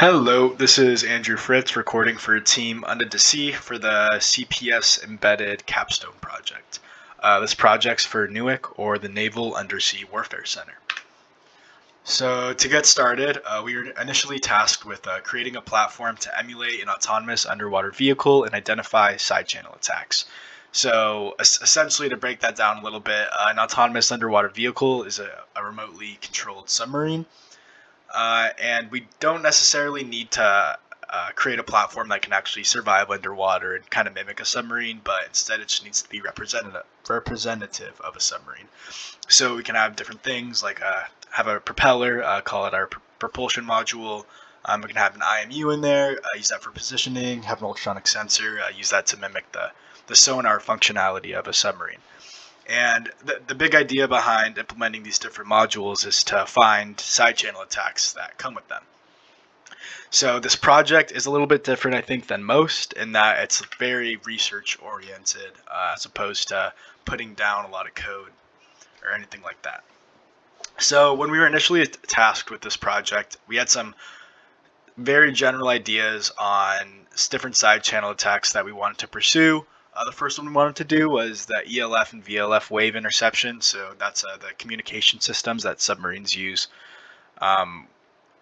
Hello, this is Andrew Fritz recording for Team NUWC for the CPS Embedded Capstone project. This project's for NUWC, or the Naval Undersea Warfare Center. So to get started, we were initially tasked with creating a platform to emulate an autonomous underwater vehicle and identify side channel attacks. So essentially, to break that down a little bit, an autonomous underwater vehicle is a remotely controlled submarine. And we don't necessarily need to create a platform that can actually survive underwater and kind of mimic a submarine, but instead it just needs to be representative of a submarine. So we can have different things like have a propeller, call it our propulsion module. We can have an IMU in there, use that for positioning, have an ultrasonic sensor, use that to mimic the sonar functionality of a submarine. And the big idea behind implementing these different modules is to find side channel attacks that come with them. So this project is a little bit different, I think, than most in that it's very research oriented as opposed to putting down a lot of code or anything like that. So when we were initially tasked with this project, we had some very general ideas on different side channel attacks that we wanted to pursue. The first one we wanted to do was the ELF and VLF wave interception. So that's the communication systems that submarines use.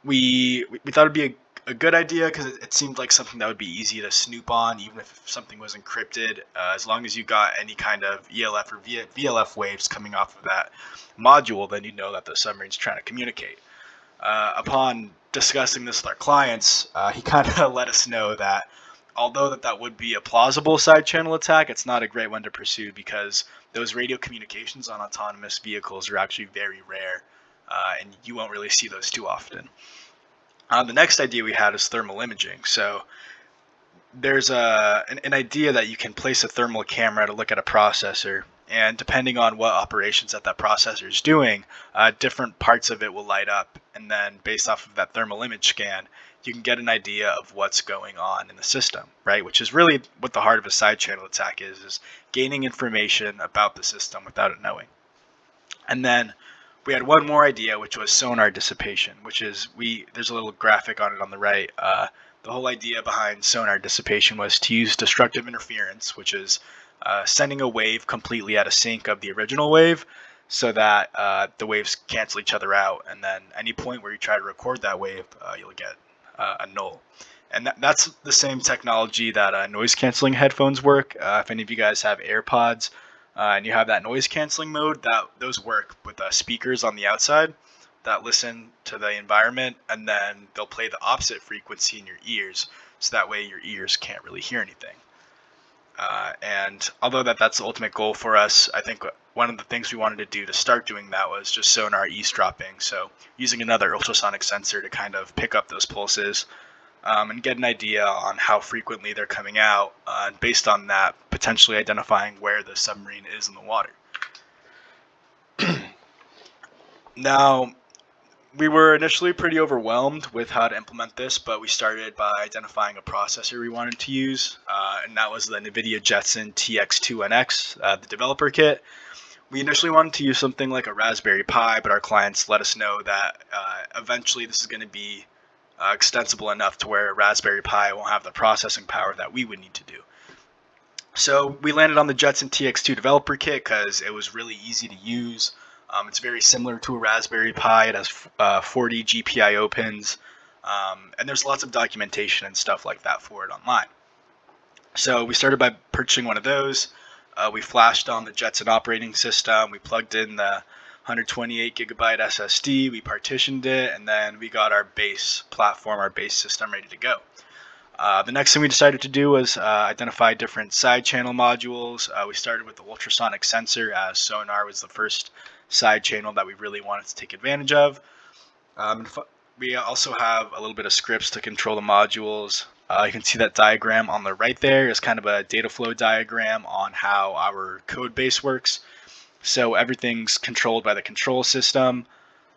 We thought it'd be a good idea because it seemed like something that would be easy to snoop on, even if something was encrypted. As long as you got any kind of ELF or VLF waves coming off of that module, then you know that the submarine's trying to communicate. Upon discussing this with our clients, he kind of let us know that although that would be a plausible side channel attack, it's not a great one to pursue because those radio communications on autonomous vehicles are actually very rare, and you won't really see those too often. The next idea we had is thermal imaging. So there's an idea that you can place a thermal camera to look at a processor, and depending on what operations that processor is doing, different parts of it will light up, and then based off of that thermal image scan, you can get an idea of what's going on in the system, right? Which is really what the heart of a side channel attack is gaining information about the system without it knowing. And then we had one more idea, which was sonar dissipation, which is there's a little graphic on it on the right. The whole idea behind sonar dissipation was to use destructive interference, which is sending a wave completely out of sync of the original wave so that the waves cancel each other out. And then any point where you try to record that wave, you'll get a null. And that's the same technology that noise canceling headphones work. If any of you guys have AirPods and you have that noise canceling mode, those work with speakers on the outside that listen to the environment, and then they'll play the opposite frequency in your ears, so that way your ears can't really hear anything. And although that's the ultimate goal for us, I think one of the things we wanted to do to start doing that was just sonar eavesdropping. So using another ultrasonic sensor to kind of pick up those pulses and get an idea on how frequently they're coming out, and based on that, potentially identifying where the submarine is in the water. Now, we were initially pretty overwhelmed with how to implement this, but we started by identifying a processor we wanted to use, and that was the NVIDIA Jetson TX2NX, the developer kit. We initially wanted to use something like a Raspberry Pi, but our clients let us know that eventually this is going to be extensible enough to where a Raspberry Pi won't have the processing power that we would need to do. So we landed on the Jetson TX2 developer kit because it was really easy to use. It's very similar to a Raspberry Pi. It has 40 GPIO pins, and there's lots of documentation and stuff like that for it online. So we started by purchasing one of those. We flashed on the Jetson operating system. We plugged in the 128 gigabyte SSD. We partitioned it, and then we got our base platform, our base system ready to go. The next thing we decided to do was identify different side channel modules. We started with the ultrasonic sensor, as sonar was the first side channel that we really wanted to take advantage of. We also have a little bit of scripts to control the modules. You can see that diagram on the right there is kind of a data flow diagram on how our code base works. So everything's controlled by the control system,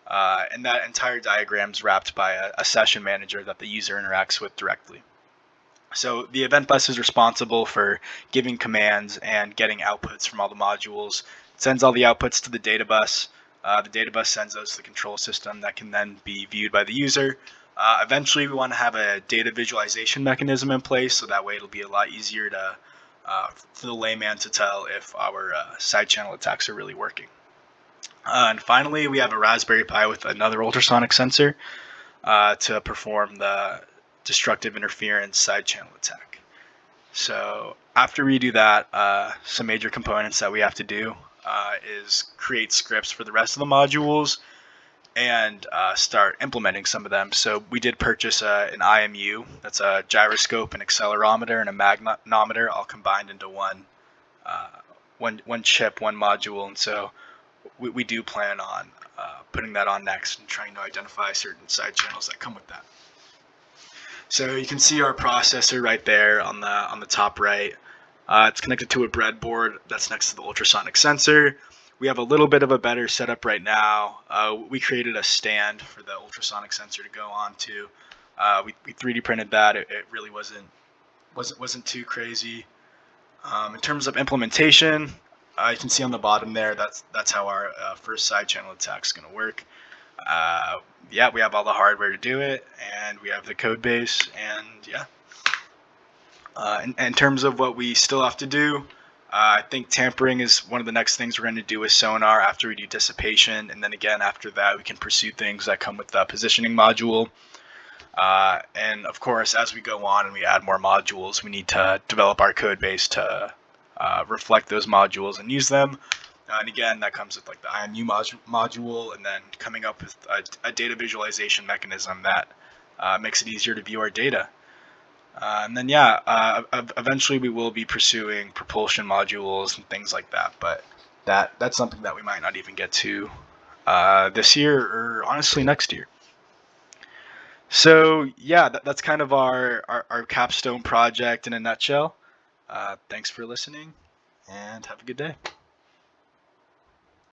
and that entire diagram is wrapped by a session manager that the user interacts with directly. So the event bus is responsible for giving commands and getting outputs from all the modules. It sends all the outputs to the data bus. The data bus sends those to the control system that can then be viewed by the user. Eventually, we want to have a data visualization mechanism in place, so that way it'll be a lot easier to for the layman to tell if our side channel attacks are really working. And finally, we have a Raspberry Pi with another ultrasonic sensor to perform the destructive interference side channel attack. So after we do that, some major components that we have to do is create scripts for the rest of the modules and start implementing some of them. So we did purchase an IMU, that's a gyroscope, an accelerometer, and a magnetometer, all combined into one chip, one module. And so we do plan on putting that on next and trying to identify certain side channels that come with that. So you can see our processor right there on the top right. It's connected to a breadboard that's next to the ultrasonic sensor. We have a little bit of a better setup right now. We created a stand for the ultrasonic sensor to go onto. We 3D printed that. It really wasn't too crazy. In terms of implementation, you can see on the bottom there, that's how our first side channel attack is going to work. Yeah, we have all the hardware to do it, and we have the code base, and yeah. In terms of what we still have to do, I think tampering is one of the next things we're going to do with sonar after we do dissipation, and then again after that we can pursue things that come with the positioning module. And of course, as we go on and we add more modules, we need to develop our code base to reflect those modules and use them. And again, that comes with like the IMU module, and then coming up with a data visualization mechanism that makes it easier to view our data. And then yeah, eventually we will be pursuing propulsion modules and things like that, but that's something that we might not even get to this year, or honestly next year. So yeah, that's kind of our capstone project in a nutshell. Thanks for listening, and have a good day.